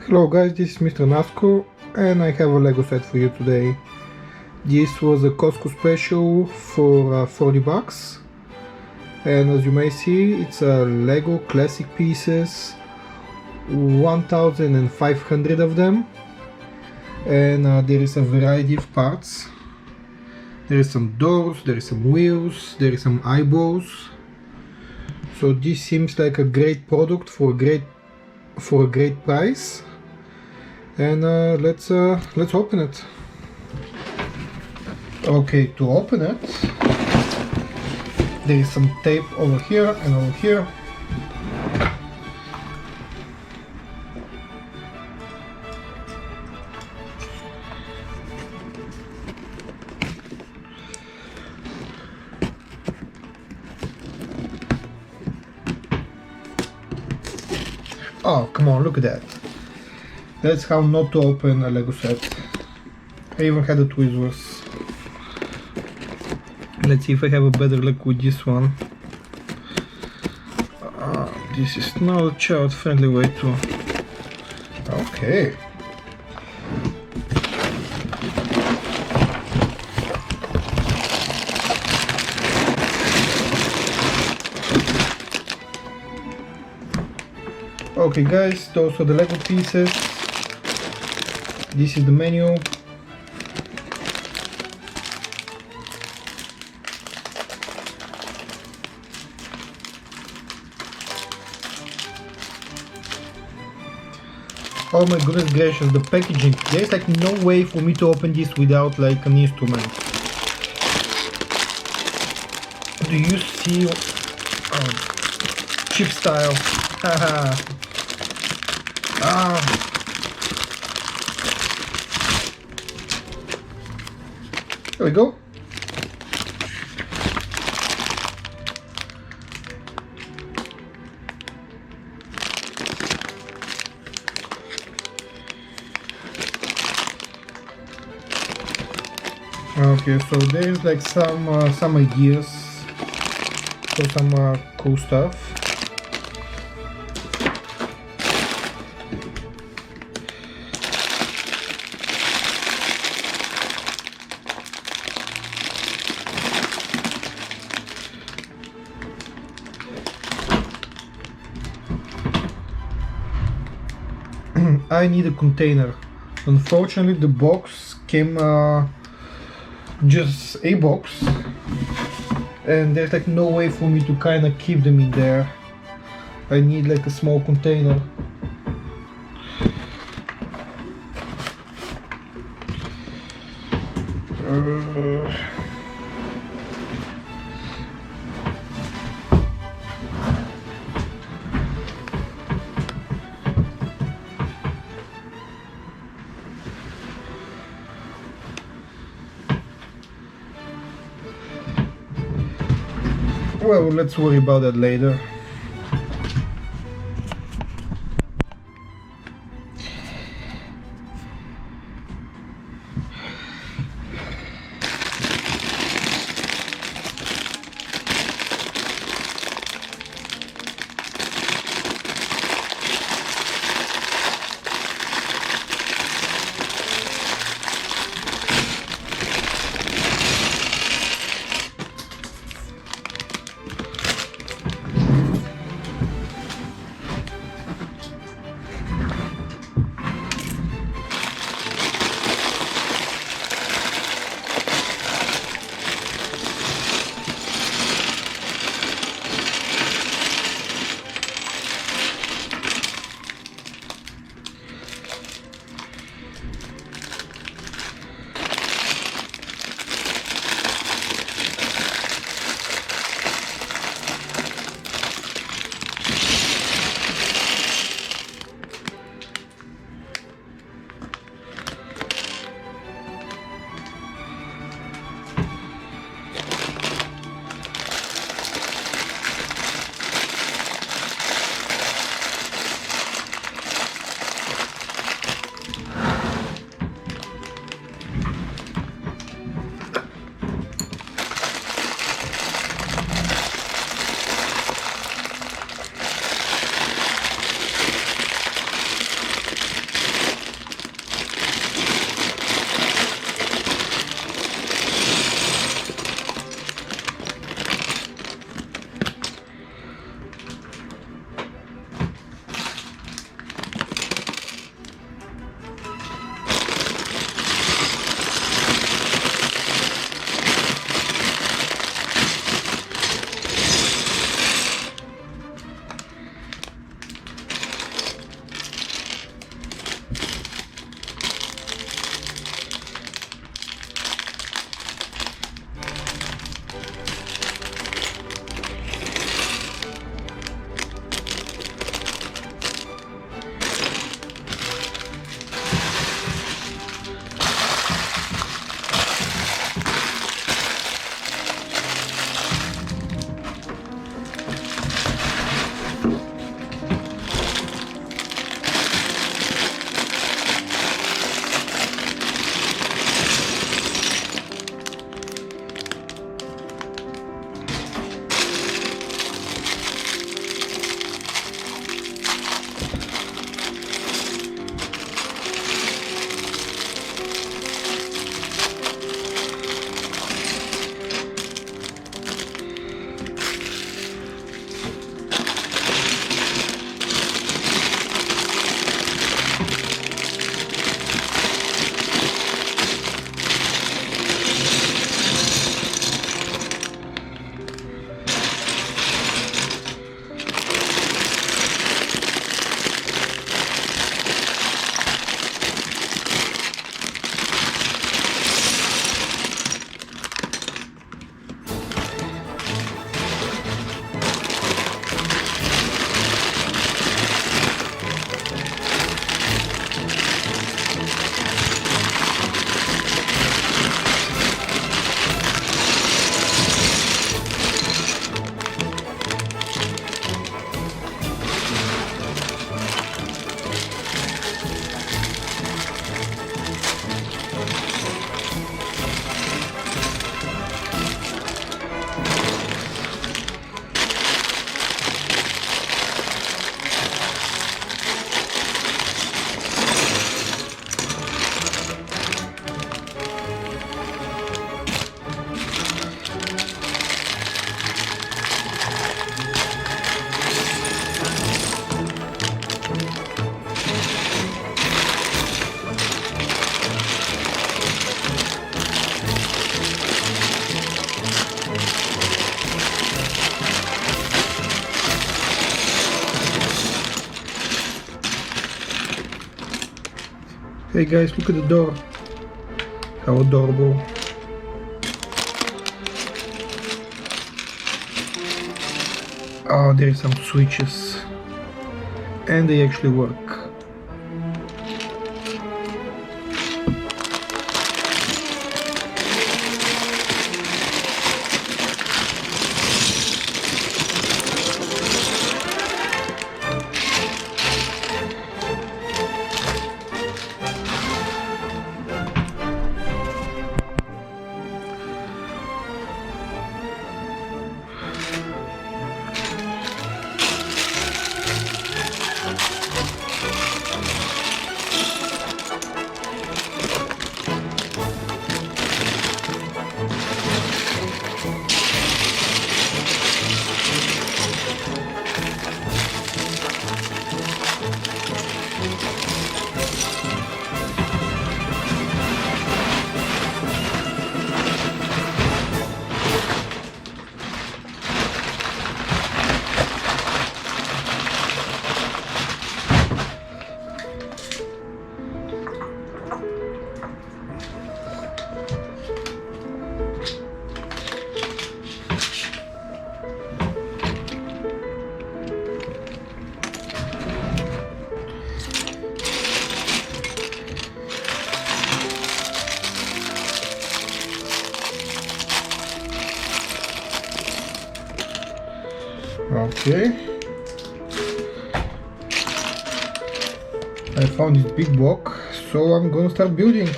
Hello guys, this is Mr. Nasco and I have a Lego set for you today. This was a Costco special for 40 bucks, and as you may see, it's a Lego classic pieces, 1500 of them, and there is a variety of parts. There is some doors, there is some wheels, there is some eyeballs. So this seems like a great product for a great price. And let's open it. Okay, to open it, there is some tape over here and over here. Oh, come on, look at that. That's how not to open a Lego set. I even had the tweezers. Let's see if I have a better luck with this one. This is not a child-friendly way to... Okay. Okay guys, those are the Lego pieces. This is the menu. Oh my goodness gracious, the packaging. There's like no way for me to open this without like an instrument. Do you see? Chip style. Haha. There we go. Okay, so there's like some ideas for some cool stuff. I need a container. Unfortunately, the box came just a box, and there's like no way for me to kind of keep them in there. I need like a small container. Well, let's worry about that later. Hey guys, look at the door. How adorable. Oh, there is some switches. And they actually work. Okay. I found this big block, so I'm gonna start building.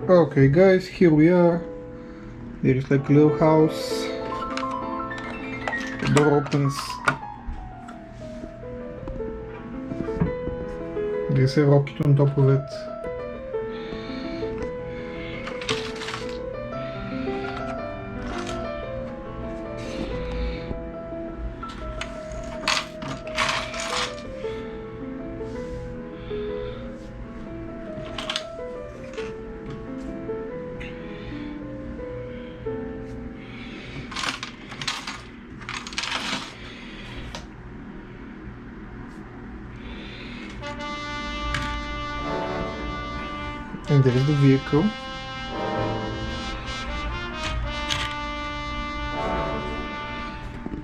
Okay guys, here we are. There is like a little house. The door opens. There's a rocket on top of it. And there is the vehicle.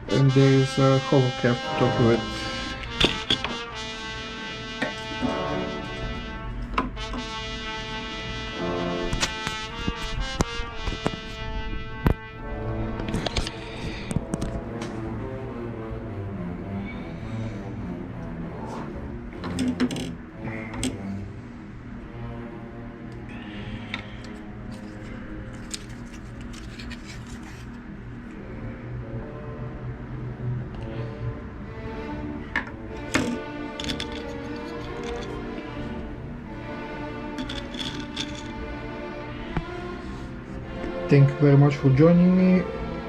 And there is a hovercraft on top of it. Thank you very much for joining me,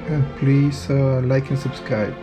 and please like and subscribe.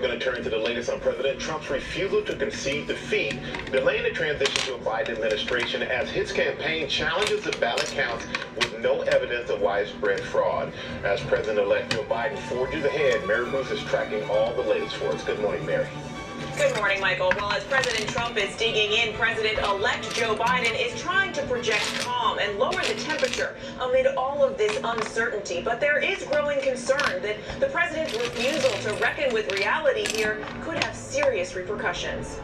we're going to turn to the latest on President Trump's refusal to concede defeat, delaying the transition to a Biden administration as his campaign challenges the ballot counts with no evidence of widespread fraud. As President-elect Joe Biden forges ahead, Mary Bruce is tracking all the latest for us. Good morning, Mary. Good morning, Michael. Well, as President Trump is digging in, President-elect Joe Biden is trying to project calm and lower the temperature amid all of this uncertainty. But there is growing concern that the president's refusal to reckon with reality here could have serious repercussions.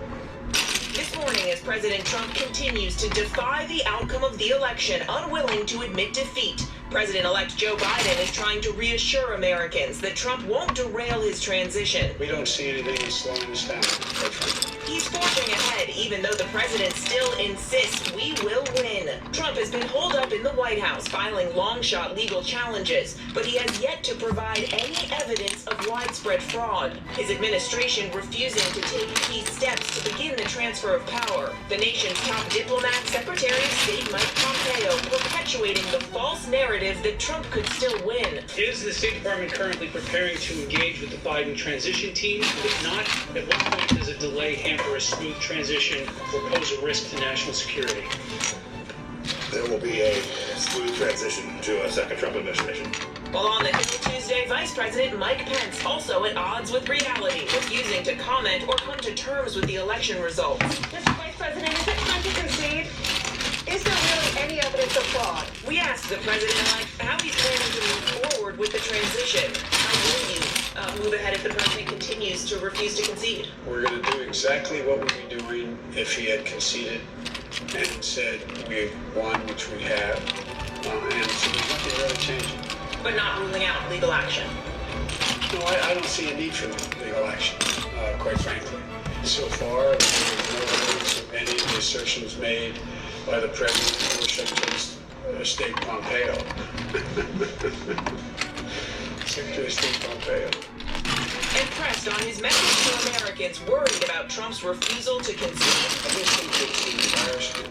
This morning, as President Trump continues to defy the outcome of the election, unwilling to admit defeat, President-elect Joe Biden is trying to reassure Americans that Trump won't derail his transition. We don't see anything that's slowing us down. He's forging ahead, even though the president still insists we will win. Trump has been holed up in the White House, filing long-shot legal challenges, but he has yet to provide any evidence of widespread fraud. His administration refusing to take key steps to begin the transfer of power. The nation's top diplomat, Secretary of State Mike Pompeo, perpetuating the false narrative that Trump could still win. Is the State Department currently preparing to engage with the Biden transition team? If not, at what point does a delay hamper a smooth transition or pose a risk to national security? There will be a smooth transition to a second Trump administration. While on the Hill Tuesday, Vice President Mike Pence also at odds with reality, refusing to comment or come to terms with the election results. Mr. Vice President, is it time to concede? Is there really any evidence of fraud? We asked the president-elect how he's planning to move forward with the transition. How will you move ahead if the president continues to refuse to concede? We're going to do exactly what we'd be doing if he had conceded and said we've won, which we have, and so there's nothing really changing. But not ruling out legal action. No, I don't see a need for legal action, quite frankly. So far, there's no evidence of any of the assertions made by the President or Secretary of State Pompeo. Secretary of State Pompeo. And pressed on his message to Americans worried about Trump's refusal to concede. I just think it's an embarrassment,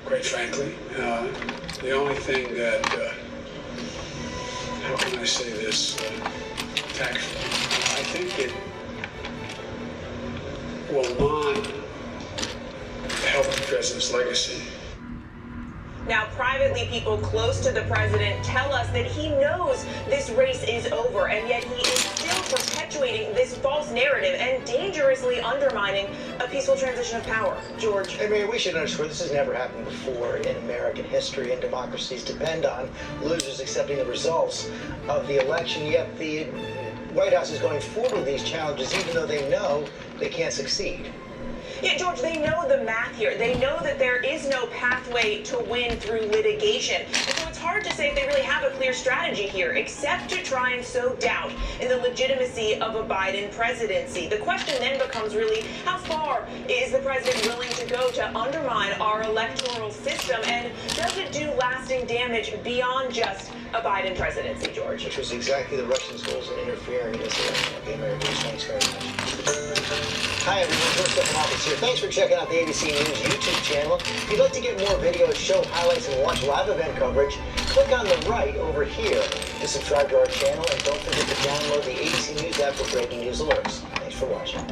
quite frankly. The only thing that, how can I say this tactfully? I think it will not help the president's legacy. Now, privately, people close to the president tell us that he knows this race is over, and yet he is still perpetuating this false narrative and dangerously undermining a peaceful transition of power. George. Hey, Mayor, we should underscore this has never happened before in American history, and democracies depend on losers accepting the results of the election, yet the White House is going forward with these challenges even though they know they can't succeed. Yeah, George, they know the math here. They know that there is no pathway to win through litigation. And so it's hard to say if they really have a clear strategy here, except to try and sow doubt in the legitimacy of a Biden presidency. The question then becomes really, how far is the president willing to go to undermine our electoral system? And does it do lasting damage beyond just a Biden presidency, George? Which was exactly the Russians' goals in interfering in this election. Okay, Mayor, thanks very much. Hi, everyone. George Stephanopoulos here. Thanks for checking out the ABC News YouTube channel. If you'd like to get more videos, show highlights, and watch live event coverage, click on the right over here to subscribe to our channel, and don't forget to download the ABC News app for breaking news alerts. Thanks for watching.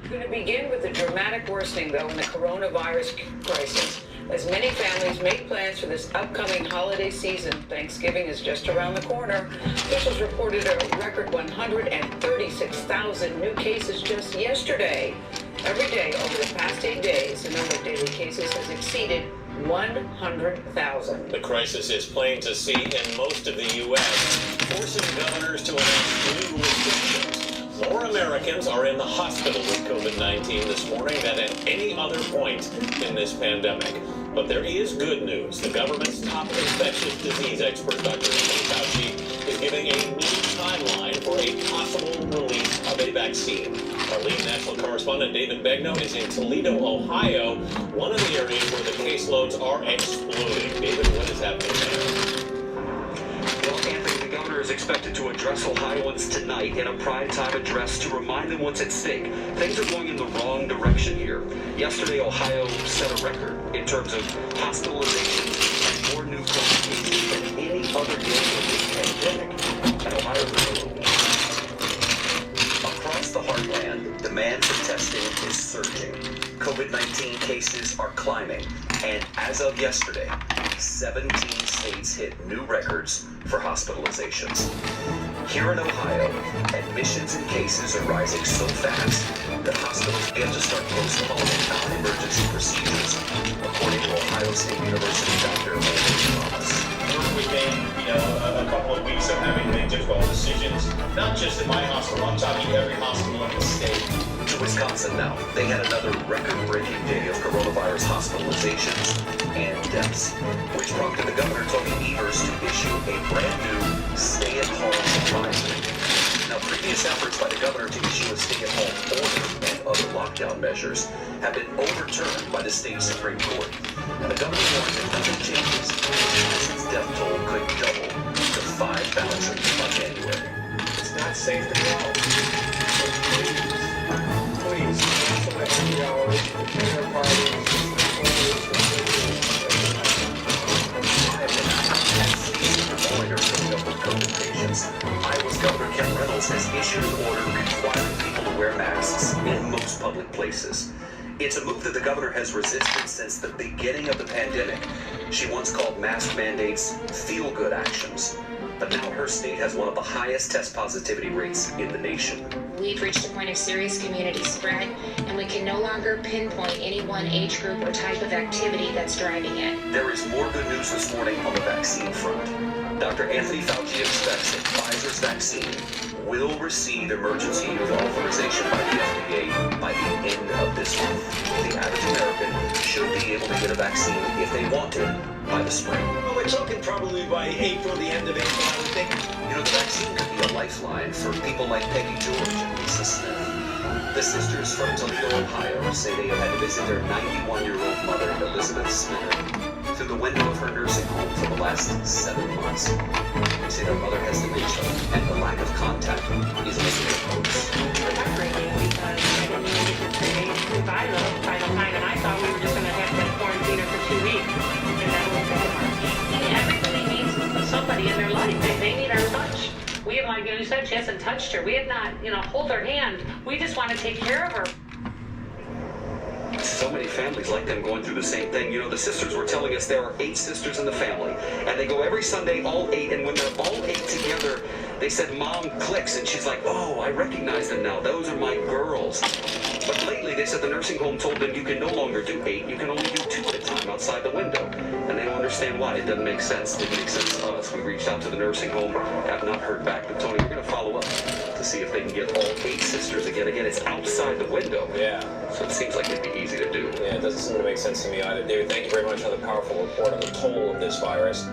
We're going to begin with the dramatic worsening, though, in the coronavirus crisis. As many families make plans for this upcoming holiday season, Thanksgiving is just around the corner. Officials reported a record 136,000 new cases just yesterday. Every day over the past 8 days, the number of daily cases has exceeded 100,000. The crisis is plain to see in most of the U.S., forcing governors to announce new restrictions. More Americans are in the hospital with COVID-19 this morning than at any other point in this pandemic. But there is good news. The government's top infectious disease expert, Dr. Anthony Fauci, is giving a new timeline for a possible release of a vaccine. Our lead national correspondent, David Begnaud, is in Toledo, Ohio, one of the areas where the caseloads are exploding. David, what is happening there? Well, Anthony, the governor is expected to address Ohioans tonight in a primetime address to remind them what's at stake. Things are going in the wrong direction here. Yesterday, Ohio set a record in terms of hospitalizations and more new COVID cases than any other day of this pandemic. And Ohio is across the heartland, demand for testing is surging. COVID-19 cases are climbing, and as of yesterday, 17 states hit new records for hospitalizations. Here in Ohio, admissions and cases are rising so fast that hospitals begin to start postponing non-emergency procedures, according to Ohio State University Dr. Thomas. We're within, a couple of weeks of having made difficult decisions, not just at my hospital, I'm talking every hospital in the state. To Wisconsin now, they had another record-breaking day of coronavirus hospitalizations and deaths, which prompted the governor, Tony Evers, to issue a brand new stay-at-home advisory. Now, previous efforts by the governor to issue a stay-at-home order and other lockdown measures have been overturned by the state Supreme Court. And the governor warned that nothing changes, its death toll could double to 5,000 by January. It's not safe to go. Please, select 3 hours, dinner parties, Iowa's Governor Ken Reynolds has issued an order requiring people to wear masks in most public places. It's a move that the governor has resisted since the beginning of the pandemic. She once called mask mandates feel-good actions. But now her state has one of the highest test positivity rates in the nation. We've reached a point of serious community spread, and we can no longer pinpoint any one age group or type of activity that's driving it. There is more good news this morning on the vaccine front. Dr. Anthony Fauci expects that Pfizer's vaccine will receive emergency use authorization by the FDA by the end of this month. The average American should be able to get a vaccine if they want it by the spring. Well, we're talking probably by April, the end of April, I would think. The vaccine could be a lifeline for people like Peggy George and Lisa Smith. The sisters from Toledo, Ohio, say they have had to visit their 91-year-old mother, Elizabeth Smith, through the window of her nursing home for the last 7 months. They say their mother has dementia, and the lack of contact is making it worse. Heartbreaking because I didn't know we could stay by the time, and I thought we were just going to have to quarantine her for 2 weeks, and that was very hard. Everybody needs somebody in their life. They need our touch. We have, like you said, she hasn't touched her. We have not, hold her hand. We just want to take care of her. So many families like them going through the same thing. The sisters were telling us there are 8 sisters in the family, and they go every Sunday, all 8, and when they're all 8 together, they said Mom clicks, and she's like, oh, I recognize them now. Those are my girls. But lately, they said the nursing home told them you can no longer do 8. You can only do 2 at a time outside the window. And they don't understand why. It doesn't make sense. It makes sense to us. We reached out to the nursing home, have not heard back. But Tony, we're going to follow up to see if they can get all 8 sisters again. Again, it's outside the window. Yeah. So it seems like it'd be easy to do. Yeah, it doesn't seem to make sense to me either. David, thank you very much for the powerful report on the toll of this virus.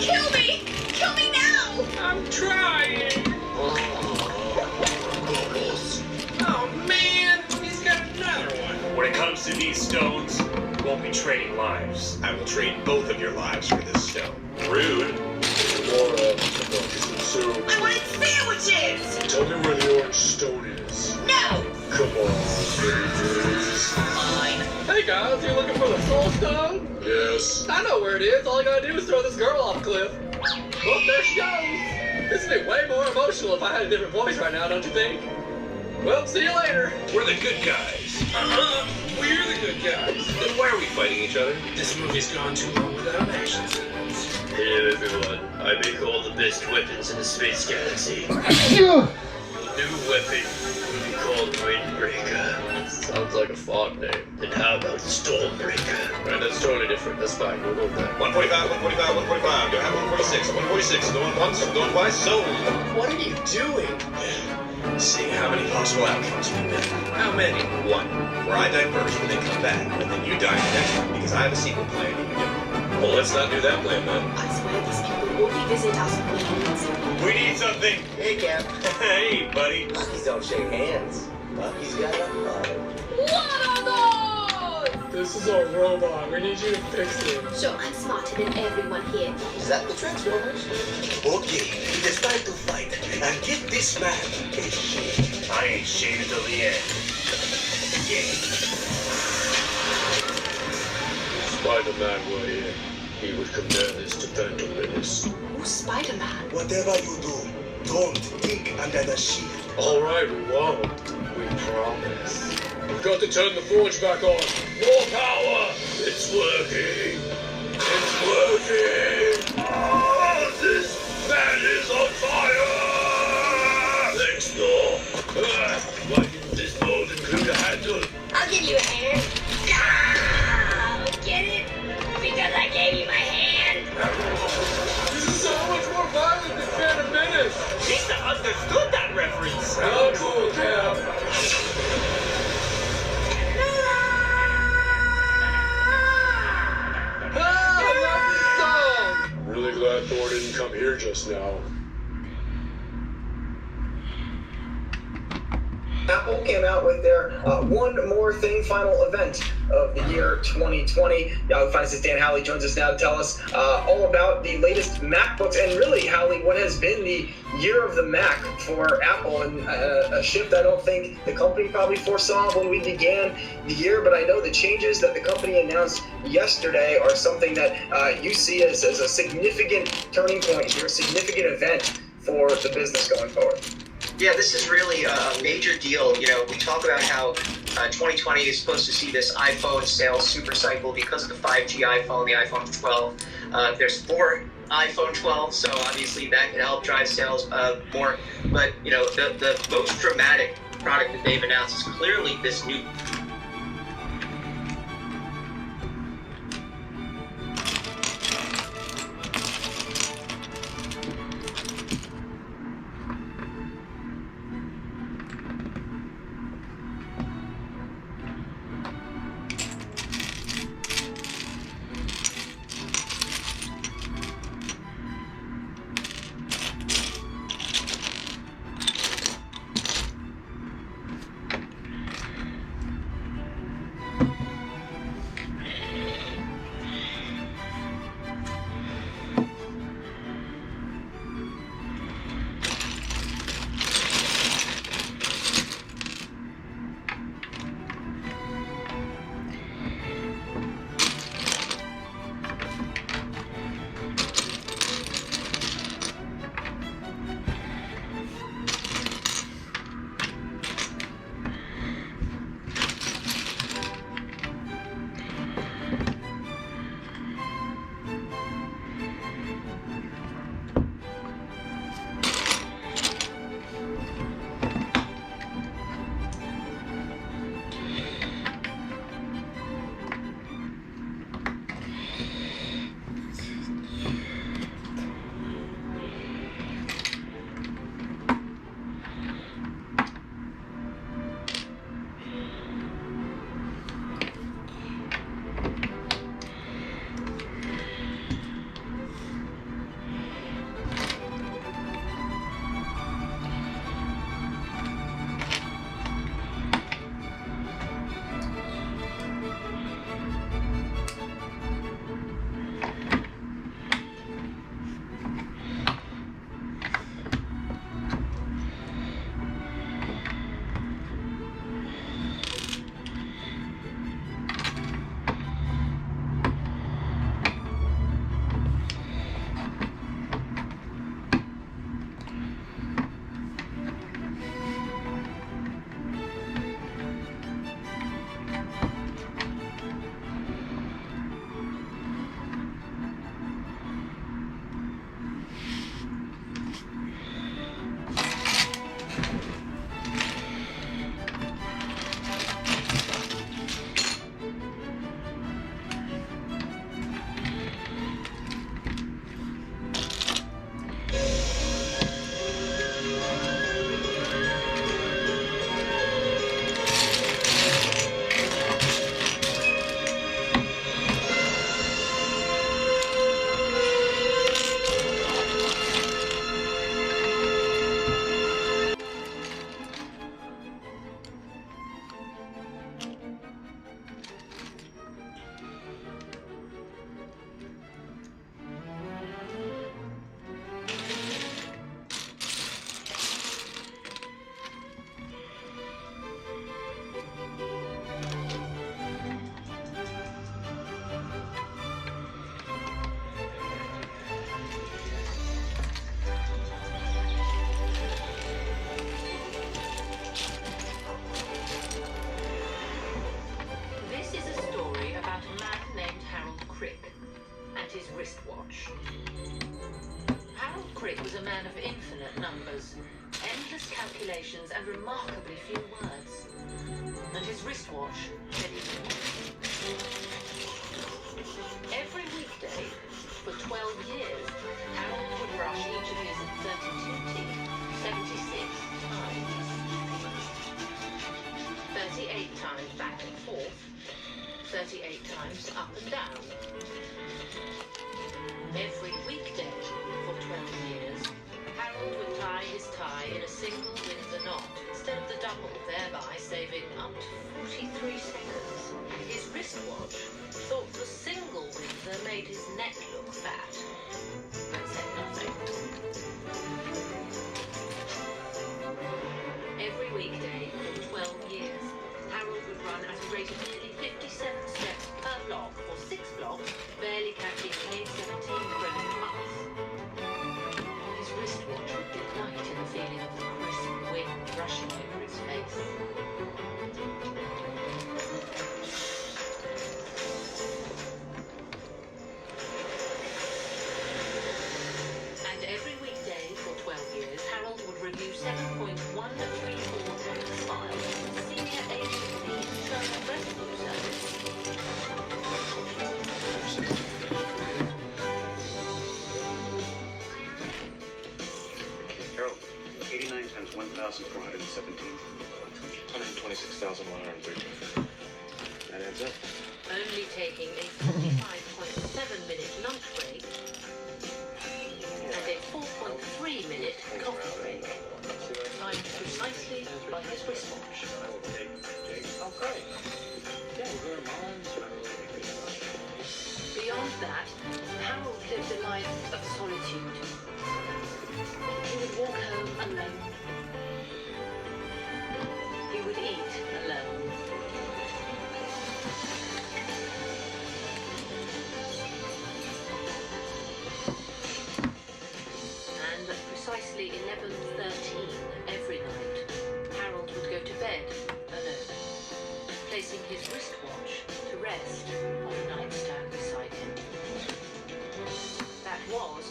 Kill me! Kill me now! I'm trying. Oh man, he's got another one. When it comes to these stones, we won't be trading lives. I will trade both of your lives for this stone. Rude. I wanted sandwiches! Tell me where the orange stone is. No! Come on. Fine. Hey guys, you looking for the soul stone? Yes. I know where it is. All I gotta do is throw this girl off a cliff. Well, there she goes. This would be way more emotional if I had a different voice right now, don't you think? Well, see you later. We're the good guys. We're the good guys. Then why are we fighting each other? This movie's gone too long without action scenes. Hey everyone, I make all the best weapons in the space galaxy. Yeah. New weapon will be called Windbreaker. Sounds like a fog name. Then how about Stormbreaker? Right, that's totally different. That's fine. We'll go with that. 145, 145, 145. Do I have 146? 146. Going once, going twice. Sold. What are you doing? Seeing how many possible outcomes we met. How many? One. Where I die first when they come back, and then you die in the next one because I have a sequel plan and you don't. Well, let's not do that plan then. I swear these people will revisit us plans. We need something. Hey, Cap. Hey, buddy. Monkeys don't shake hands. Monkeys got a hug. What are those? This is our robot. We need you to fix it. So I'm smarter than everyone here. Is that the Transformers? Okay, it is time to fight and get this man a shame. I ain't shaved until the end. Yeah. Spider-Man were here. He would compare this to Phantom Menace. Who's Spider-Man? Whatever you do, don't dig under the sheet. All right, we won't. We promise. We've got to turn the forge back on. More power! It's working. It's working. Oh, this man is on fire. Thanks, Thor. Why didn't this mold include a handle? I'll give you a hand. Ah, get it? Because I gave you my hand. This is so much more violent than Phantom Menace. Lisa understood that reference. How cool, Cap. Really glad Thor didn't come here just now. Apple came out with their One More Thing final event of the year 2020. Yahoo Finance's Dan Howley joins us now to tell us all about the latest MacBooks and really, Howley, what has been the year of the Mac for Apple and a shift I don't think the company probably foresaw when we began the year, but I know the changes that the company announced yesterday are something that you see as a significant turning point here, a significant event for the business going forward. Yeah, this is really a major deal. You know, we talk about how 2020 is supposed to see this iPhone sales super cycle because of the 5G iPhone, the iPhone 12. There's 4 iPhone 12, so obviously that can help drive sales more. But, you know, the most dramatic product that they've announced is clearly this new man of infinite numbers, endless calculations, and remarkably few words. And his wristwatch said he knew. Every weekday for 12 years, Harold would brush each of his 32 teeth 76 times. 38 times back and forth, 38 times up and down. Every weekday for 12 years, Harold would tie his tie in a single Windsor knot instead of the double, thereby saving up to 43 seconds. His wristwatch thought the single Windsor made his neck look fat, and said nothing. Every weekday for 12 years, Harold would run at a rate of nearly 57 steps per block for 6 blocks, barely catching 17 brilliant months. His wristwatch would delight in the feeling of the crisp wind rushing over his face. And every weekday for 12 years, Harold would review 7.134 files with senior agent the Internal Revenue Service. Harold, 89 times 1,417. 126,113. That adds up. Only taking a 45.7-minute lunch break and a 4.3-minute coffee break, timed precisely by his wristwatch. Okay. Beyond that, Harold lived a life of solitude. He would walk home alone. He would eat alone. And at precisely 11:13 every night, Harold would go to bed alone, placing his wristwatch to rest on the nightstand beside him. That was,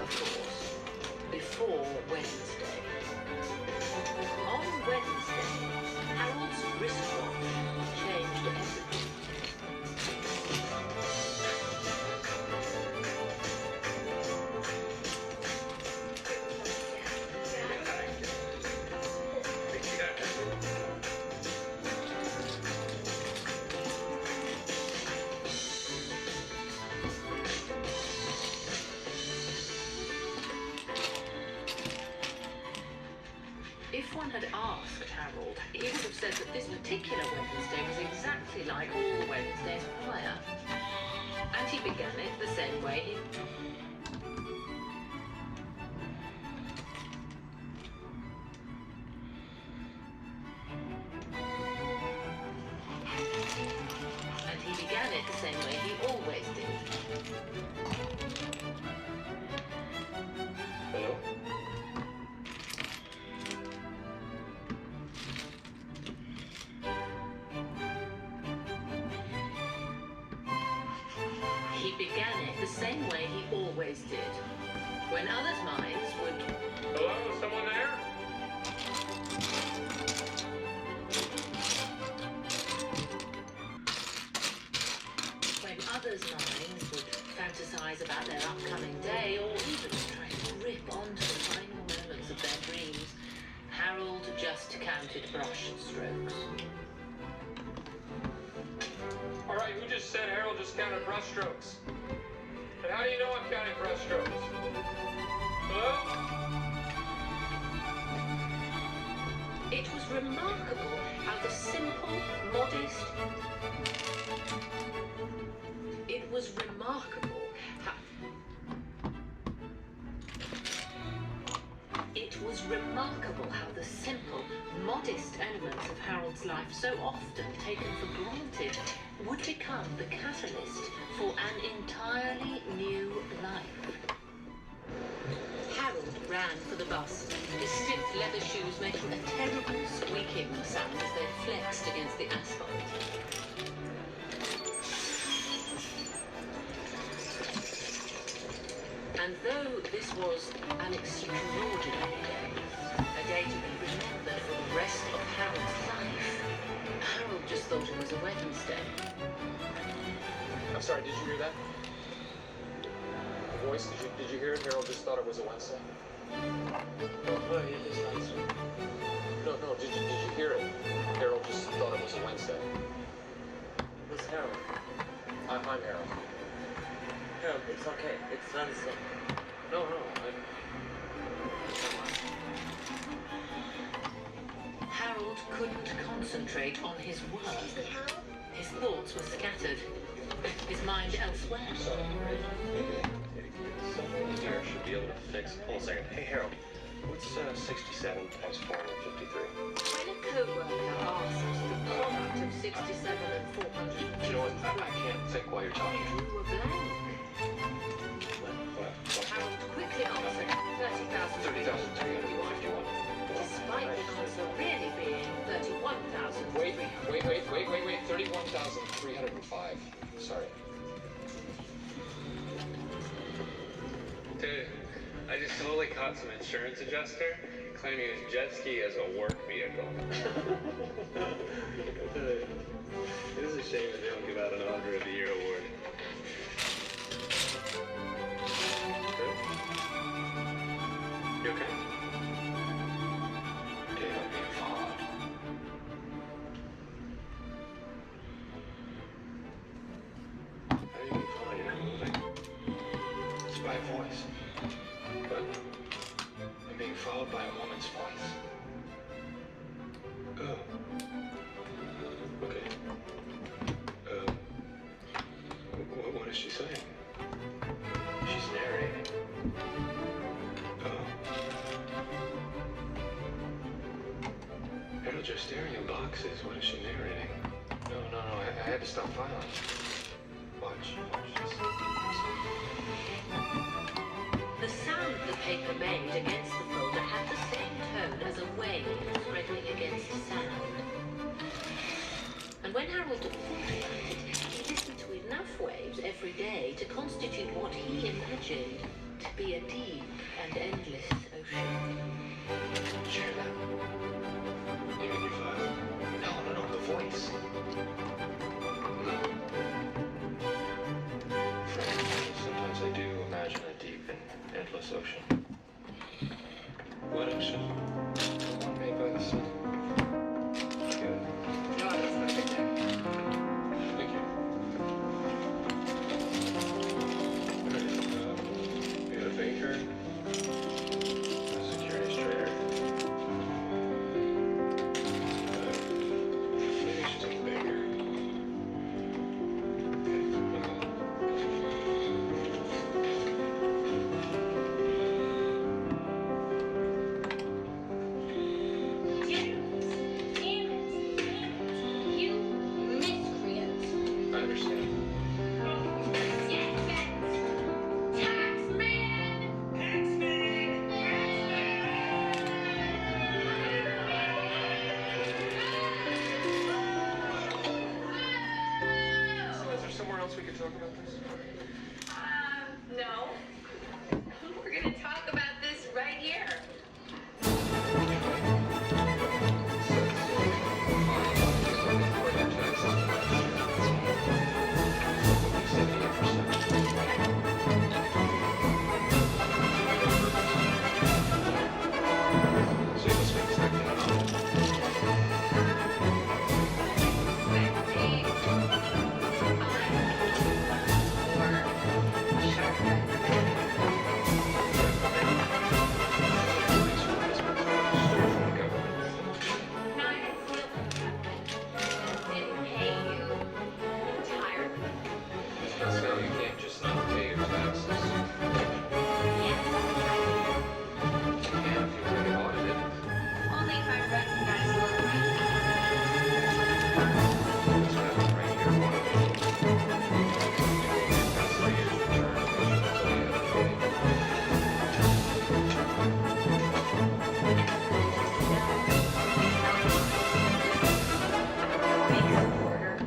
of course, before Wednesday. On Wednesday, Harold's wristwatch changed everything. If one had asked Harold, he would have said that this particular Wednesday was exactly like all the Wednesdays prior. And he began it the same way he always did. Hello? He began it the same way he always did. When others' minds would... Hello, someone there? When others' minds would fantasize about their upcoming day or even try to grip onto the final moments of their dreams, Harold just counted brush strokes. All right, who just said Harold just counted brush strokes? And how do you know I'm counting brush strokes? Hello? It was remarkable how the simple, modest... It was remarkable how... It was remarkable how the simple, modest elements of Harold's life, so often taken for granted, would become the catalyst for an entirely new life. Harold ran for the bus, his stiff leather shoes making a terrible squeaking sound as they flexed against the asphalt. And though this was an extraordinary day. A day to be remembered for the rest of Harold's life. Harold just thought it was a Wednesday. I'm sorry, did you hear that? The voice, did you hear it? Harold just thought it was a Wednesday? No, did you hear it? Harold just thought it was a Wednesday. Who's Harold? I'm Harold. Harold, it's okay. It's Wednesday. No, Harold couldn't concentrate on his work. His thoughts were scattered. His mind elsewhere. Someone here should be able to fix. Hold on a second. Hey, Harold. What's 67 times 453? When a co-worker asked the product of 67 and 453, You know what? I can't think while you're talking. he drew a blank. What? Harold quickly answered 30,351. 30,351. Despite the answer really being 31,000. Wait. 31,305. Sorry. Dude, I just totally caught some insurance adjuster claiming his jet ski as a work vehicle. It is a shame that they don't give out an Honor of the Year award. You okay? Dave, I'm being followed. How do you mean followed? You're not moving. It's by voice. But I'm being followed by a woman's voice. Oh. Okay. What is she saying? She's narrating. Oh. Harold, you're staring at boxes. What is she narrating? No. I had to stop filing. Watch this. The sound the paper made against the folder had the same tone as a wave spreading against the sand. And when Harold thought about it, he listened to enough waves every day to constitute what he imagined to be a deep and endless ocean. Share that. You mean your file? No, the voice. No. Sometimes I do imagine a deep and endless ocean. What ocean? The one made by the sun. Good. No, that's not good. Thank you. Alright, we got a baker, a securities trader. Maybe I should take a baker. You miscreant. I understand. So is there somewhere else we could talk about this? No. We're gonna talk about this right here. Didn't pay you entirely. So you can't just not pay your taxes. Yes, You can if you really audited. only if I recognize your right. That's what happened right here. One of them. That's the year's return. That's all you have to pay. Big supporter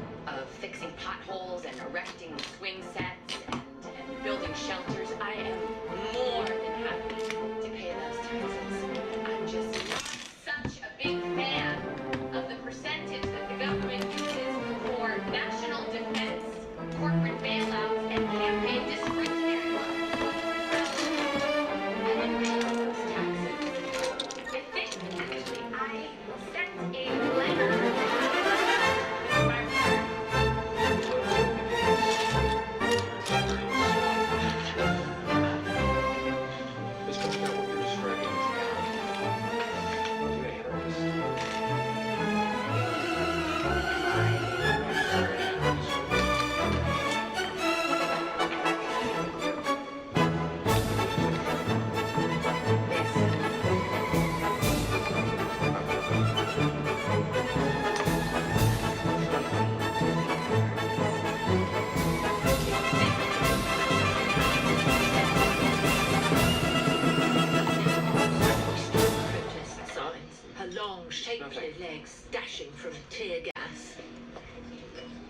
gas.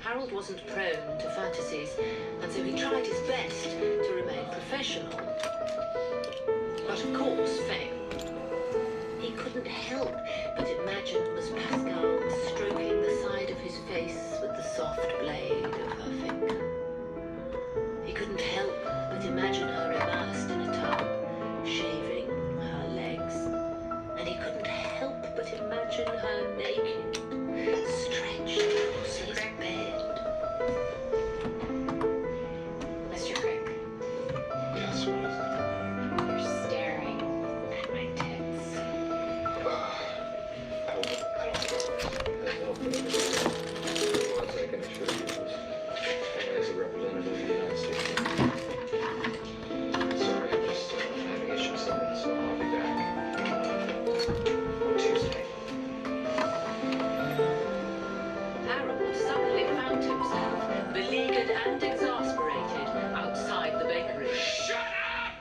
Harold wasn't prone to fantasies, and so he tried his best to remain professional. But of course, failed. He couldn't help but imagine Miss Pascal stroking the side of his face with the soft blade of her finger. He couldn't help but imagine her immersed in a tub, shaving her legs. And he couldn't help but imagine her naked, stretched across his bed. Mr. Crick. Yes, what is it? You're staring at my tits. I don't know. I can assure you this. As a representative of the United States. Sorry, I'm just having issues Sunday, so I'll be back on Tuesday. Harold suddenly found himself beleaguered and exasperated outside the bakery. Shut up!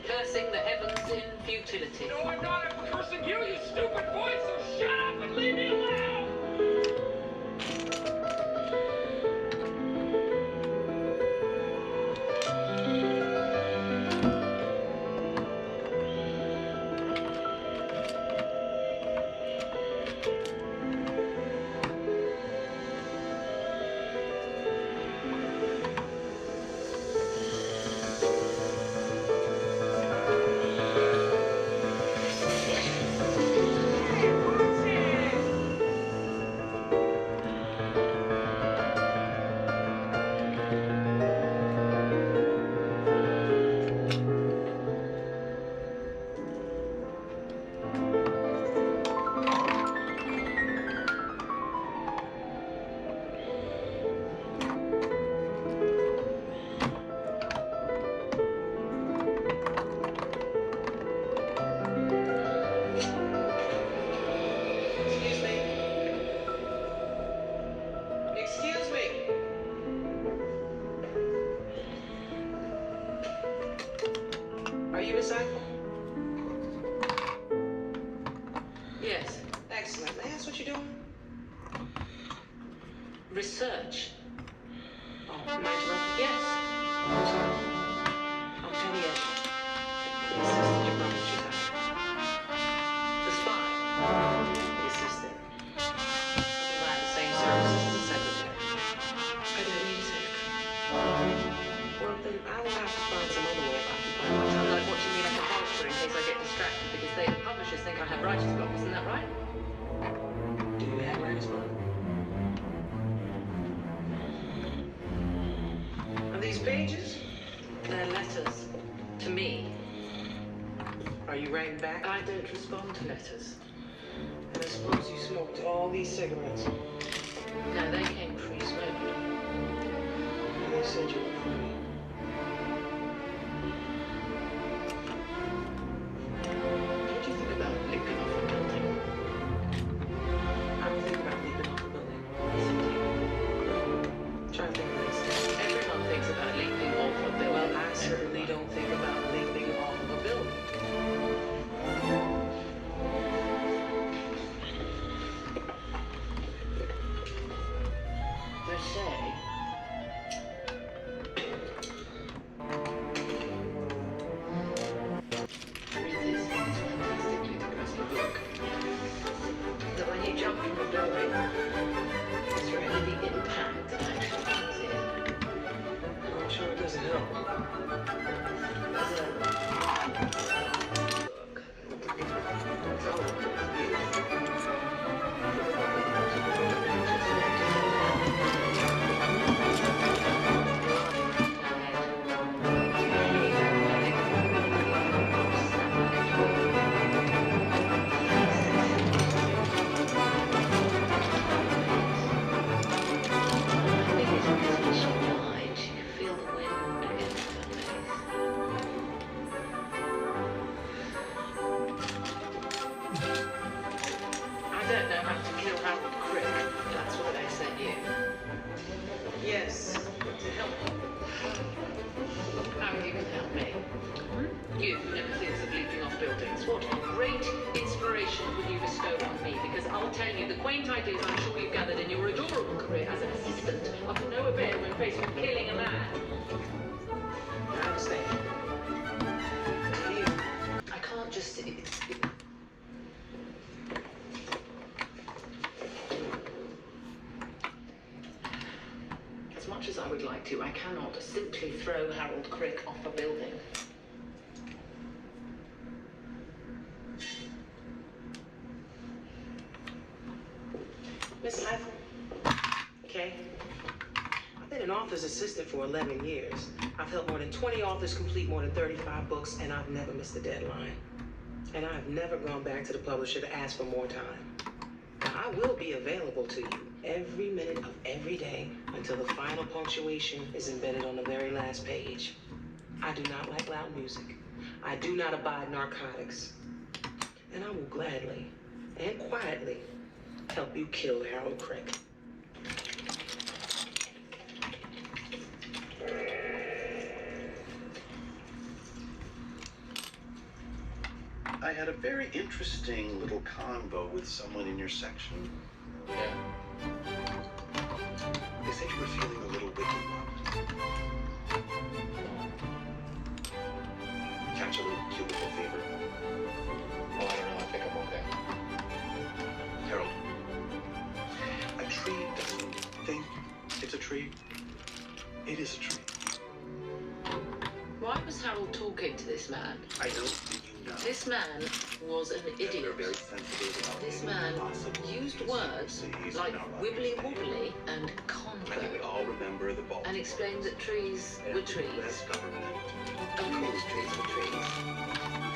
Cursing the heavens in futility. No, I'm not. I'm cursing you, you stupid boy, so shut up and leave me alone! Excuse me. Are you Miss Eiffel? Yes. Excellent. May I ask what you're doing? Research. Oh, am I interrupting? Yes. I'm sorry. I'm Penny Escher. The assistant your brother should have. The spy. The assistant. I provide the same services as a secretary. I don't need a secretary. Well, then I will have to find some other way of occupying my time. Like watching me like a poster in case I get distracted because they, the publishers, think I have writer's block. Isn't that right? Do you have writer's block? Are these pages? They're letters. To me. Are you writing back? I don't respond to letters. And I suppose you smoked all these cigarettes. No, they came pre-smoked. And you said you were free. What do you think about leaping off a building? I don't think about leaping off a building. Yes, indeed. Try to think of this. Everyone thinks about leaping off a building. Well, I certainly don't think about leaping off of a building. They say read this, it's fantastically depressing book. That when you jump from a building, it's really the impact that actually comes in. I'm sure it doesn't help. There's a book. It's all about you. Yes, to help. How you can help me? You who never thinks of leaping off buildings. What great inspiration will you bestow on me? Because I'll tell you, the quaint ideas I'm sure you've gathered in your as much as I would like to, I cannot simply throw Harold Crick off a building. Miss Eiffel. Okay. I've been an author's assistant for 11 years. I've helped more than 20 authors complete more than 35 books, and I've never missed a deadline. And I've never gone back to the publisher to ask for more time. Now, I will be available to you every minute of every day until the final punctuation is embedded on the very last page. I do not like loud music. I do not abide narcotics. And I will gladly and quietly help you kill Harold Crick. I had a very interesting little convo with someone in your section. Yeah. They said you were feeling a little wicked-wobbed. Catch a little cubicle fever. Oh, I don't know. I think I'm okay. Harold, a tree doesn't think it's a tree. It is a tree. Why was Harold talking to this man? I know that you know. This man was an They're idiot. very sensitive about This any man possible used words disease like in our wibbly behavior. wobbly and I think we convo, all remember the Baltimore and explained that trees and were the trees. US government. Of course trees were trees.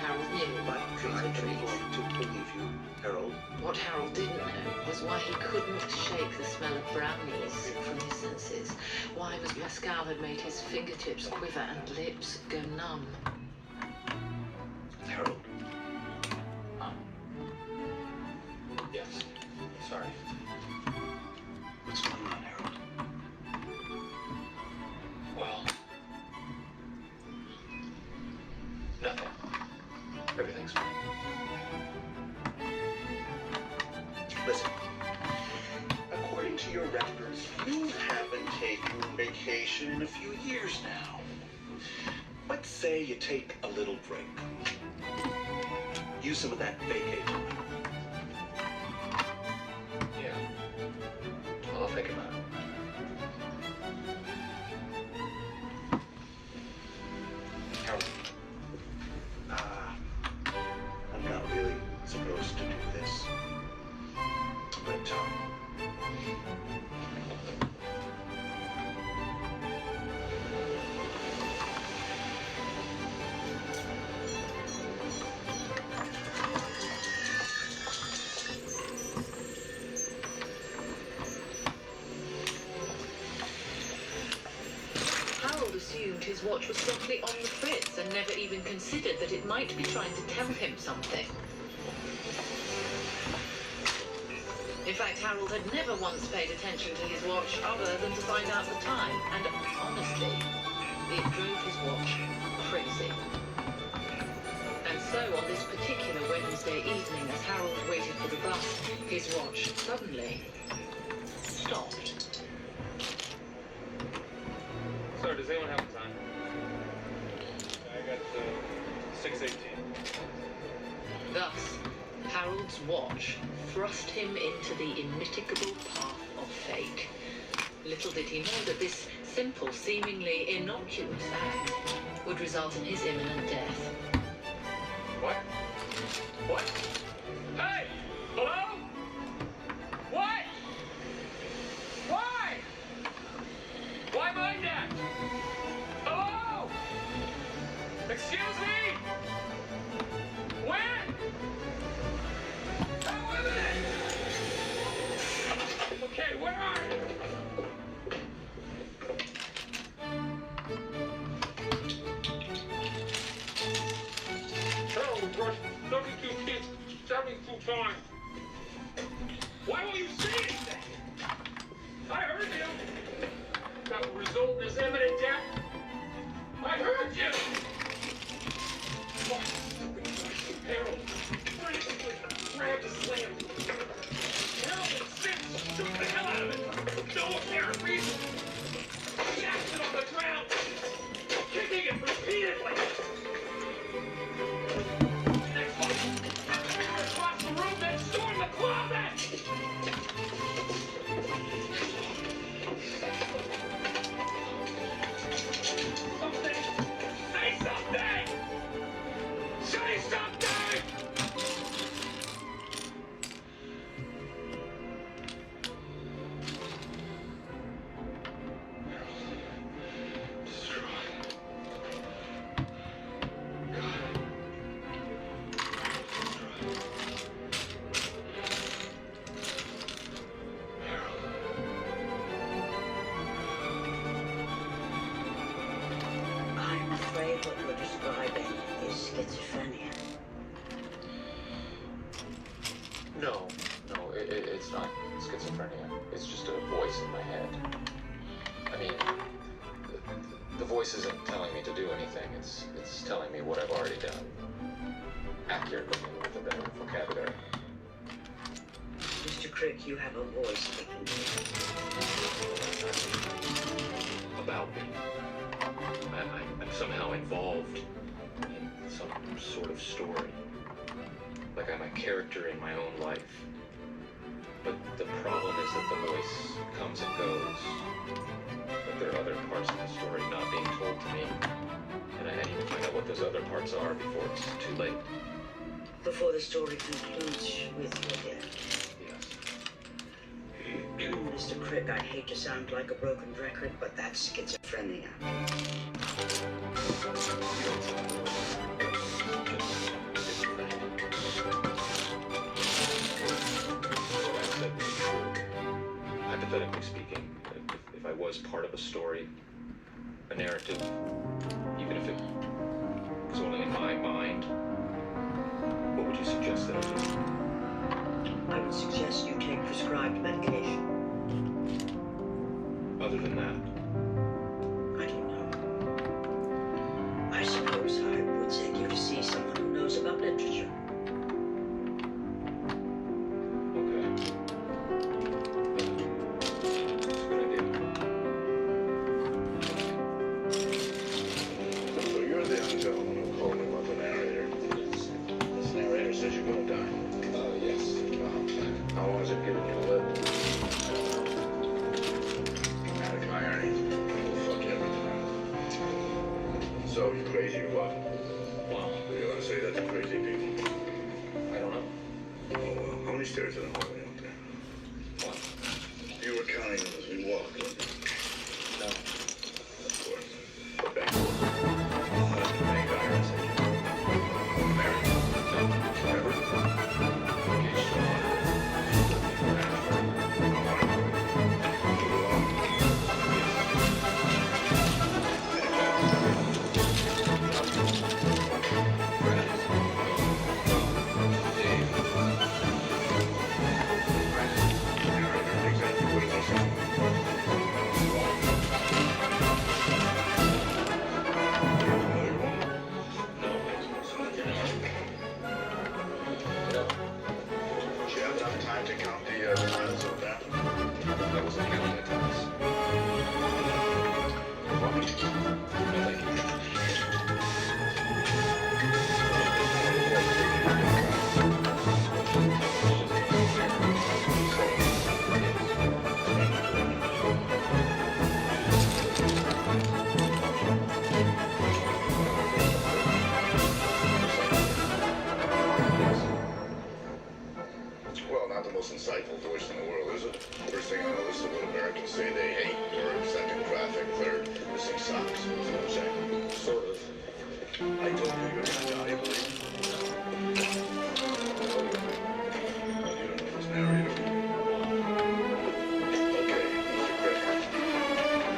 Harold knew But trees I were am trees. going to believe you, Harold. What Harold didn't know was why he couldn't shake the smell of brownies from his senses. Why was Pascal had made his fingertips quiver and lips go numb. Harold. Yes. Sorry. What's going on, Harold? Well, nothing. Everything's fine. Listen. According to your records, you haven't taken vacation in a few years now. Let's say you take a little break. Use some of that vacay time. Yeah. Well, I'll think about it. Harold. I'm not really supposed to do this. But, Harold assumed his watch was simply on the fritz and never even considered that it might be trying to tell him something. In fact, Harold had never once paid attention to his watch other than to find out the time, and honestly, it drove his watch crazy. And so on this particular Wednesday evening, as Harold waited for the bus, his watch suddenly stopped. Sir, does anyone have a time? I got 6:18. Thus, Harold's watch thrust him into the immitigable path of fate. Little did he know that this simple, seemingly innocuous act would result in his imminent death. What? What? Hey! Hello? What? Why? Why my neck? Hello? Excuse me? When? Oh, wait a minute! Okay, where are you? Harold brushed 72 kids 72 times. Why won't you say anything? I heard you. That will result in his imminent death. I heard you. What? Harold frantically grabbed his lamp. Harold insists shook the hell out of it. No apparent reason. Jacked it on the ground, kicking it repeatedly. Next one, across the room, then stormed the closet. schizophrenia. No, it's not schizophrenia. It's just a voice in my head. I mean, the voice isn't telling me to do anything. It's telling me what I've already done. Accurately and with a better vocabulary. Mr. Crick, you have a voice speaking to you. About me. I'm somehow involved in some sort of story. Like I'm a character in my own life. But the problem is that the voice comes and goes. But there are other parts of the story not being told to me. And I need to find out what those other parts are before it's too late. Before the story concludes with your death. Yes. Mr. Crick, I hate to sound like a broken record, but that's schizophrenia. Hypothetically speaking, if I was part of a story, a narrative, even if it was only in my mind, what would you suggest that I do? I would suggest you take prescribed medication. Other than that? I don't know. I suppose I would take you to see someone who knows about literature. So you're the young gentleman who called me about the narrator. This narrator says you're gonna die. Yes. How long has it given you to live? Dramatic irony. Fuck everything else. So, you crazy or what? Well, Do you want to say that to crazy people? I don't know. Oh, well, how many stairs in the hallway out there? One. You were counting them as we walked, weren't you? No. Of course. The bank. The bank irons. Married? Never? Engaged to a Did you have enough time to count the tiles of that? I wasn't counting the times. Well, not the most insightful voice in the world, is it? First thing on the list of what Americans say they hate. Third, second, traffic. Third, missing socks. Is that what I'm saying? Sort of. I told you you're gonna die, you believe? Well, you don't know this narrator. Okay, Mr. Crick.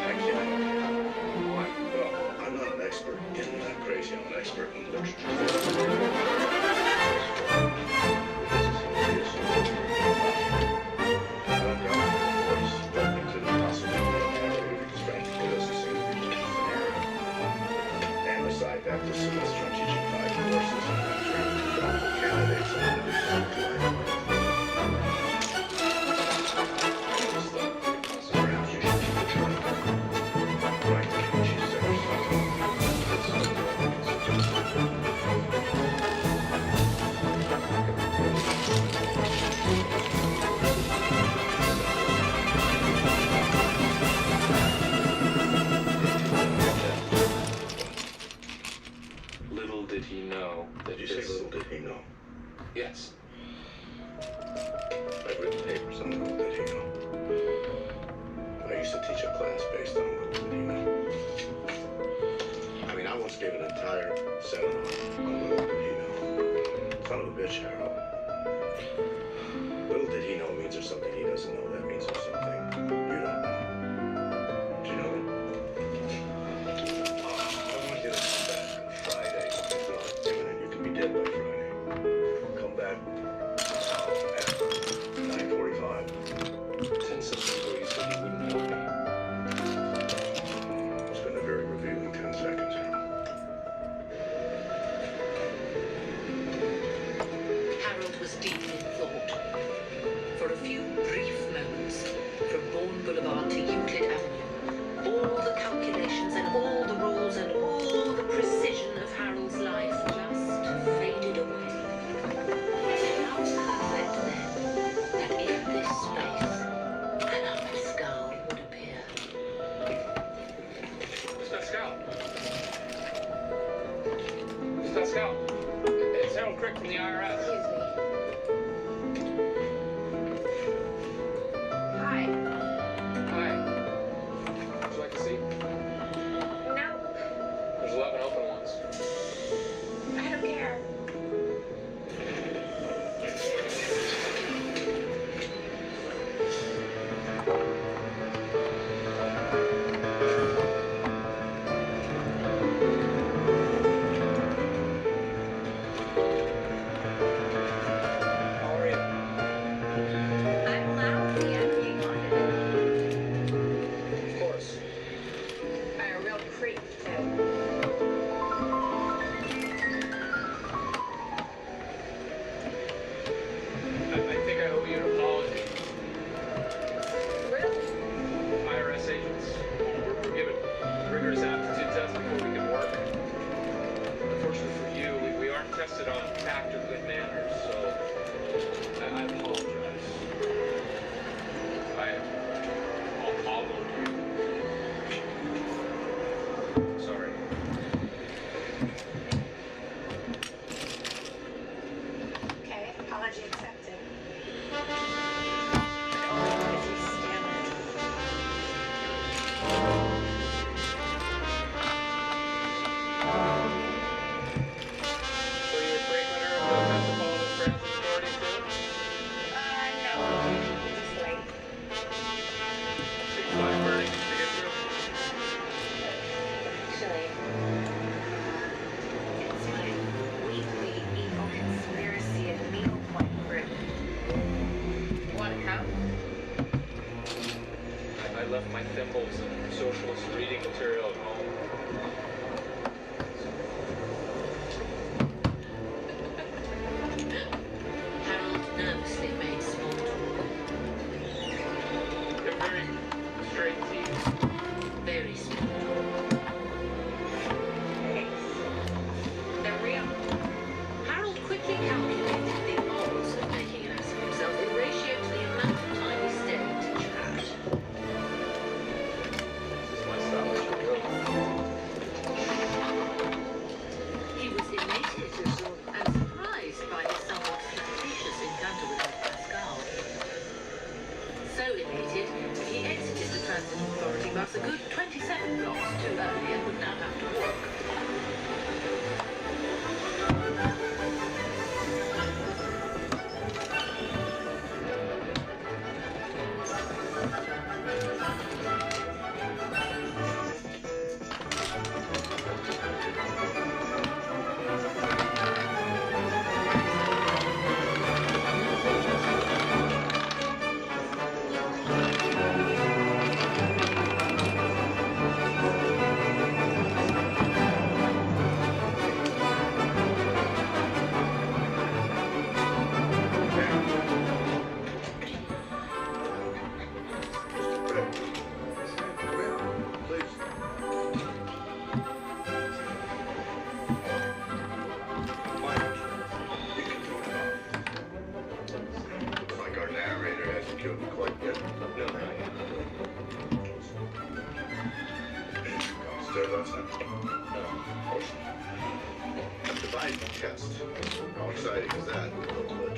I can't. Why? Well, I'm not an expert in crazy. I'm an expert in literature. After semester, I'm teaching 5 courses and I'm training doctoral candidates on how to do perhaps you should keep it short. Right, she said Little did he know that Did you say little did he know? Yes. I've written papers on little did he know. I used to teach a class based on little did he know. I mean, I once gave an entire seminar on little did he know. Son of a bitch, Harold. Little did he know means there's something he doesn't know. That means there's something you don't know. Do you know that? I want you to come back on Friday. If not, you a frequenter of the Metropolitan Transit Authority too? No. Just like, Big fire burning to get through? actually, it's my weekly evil conspiracy and needlepoint group. You want to come? I left my thimbles and socialist reading material at home. Harold nervously made small talk. They're very straight teeth. Very small. They're real. Harold quickly calculated the odds of making an ass of himself in ratio to the amount of time he stayed to chat. This is my style. He was elated and surprised by his somewhat flirtatious encounter with Pascal. So elated, he exited the transit authority bus a good 27 blocks too early and would now have to walk. Looks like our narrator hasn't killed me quite yet. No, not yet. Downstairs last night? No, of course not. The Biden test. How exciting is that?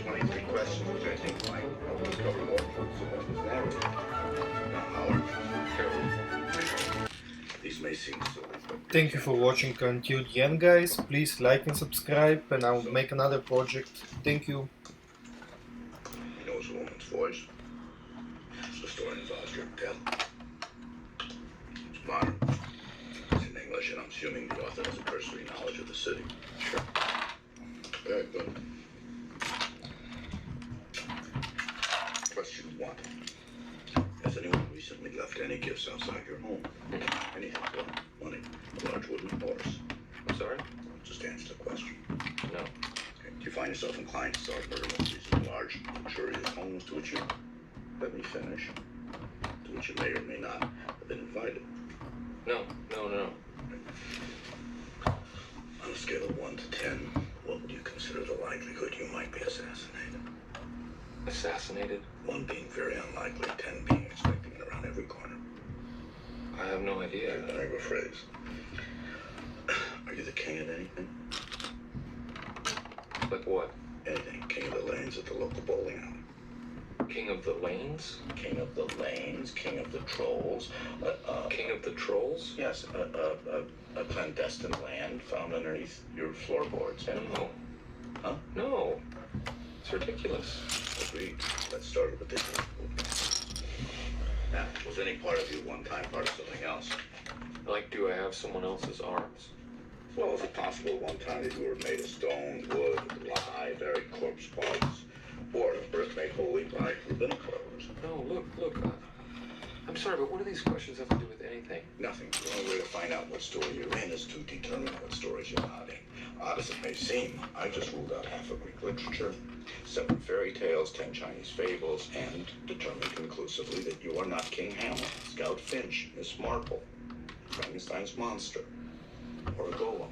23 questions, which I think might help discover more truths about this narrative. Now, Howard. These may seem silly, but Thank you for watching until the end, guys. Please like and subscribe, and I'll make another project. Thank you. he knows a woman's voice. The story involves your tell. It's modern. It's in English, and I'm assuming the author has a cursory knowledge of the city. Sure. Very good. Question 1. Has anyone recently left any gifts outside your home? Anything? Money? A large wooden horse? I'm sorry? Just answer the question. No. Okay. Do you find yourself inclined to start murder mysteries in large, luxurious homes to which you, let me finish, to which you may or may not have been invited? No. On a scale of 1 to 10, what would you consider the likelihood you might be assassinated? Assassinated? 1 being very unlikely, 10 being expecting it around every corner. I have no idea. I rephrase. Are you the king of anything? Like what? Anything. King of the lanes at the local bowling alley. King of the lanes? King of the lanes, king of the trolls. King of the trolls? Yes, a clandestine land found underneath your floorboards. No. Huh? No. It's ridiculous. Agreed. Let's start with this. Now, was any part of you one time part of something else? Like, do I have someone else's arms? Well, is it possible one time that you were made of stone, wood, lye, varied corpse parts, or earth made holy by rabbinic clothes? No, look. I'm sorry, but what do these questions have to do with anything? Nothing. The only way to find out what story you're in is to determine what stories you're not in. Odd as it may seem, I just ruled out half of Greek literature, 7 fairy tales, 10 Chinese fables, and determined conclusively that you are not King Hamlet, Scout Finch, Miss Marple, Frankenstein's monster, or a golem.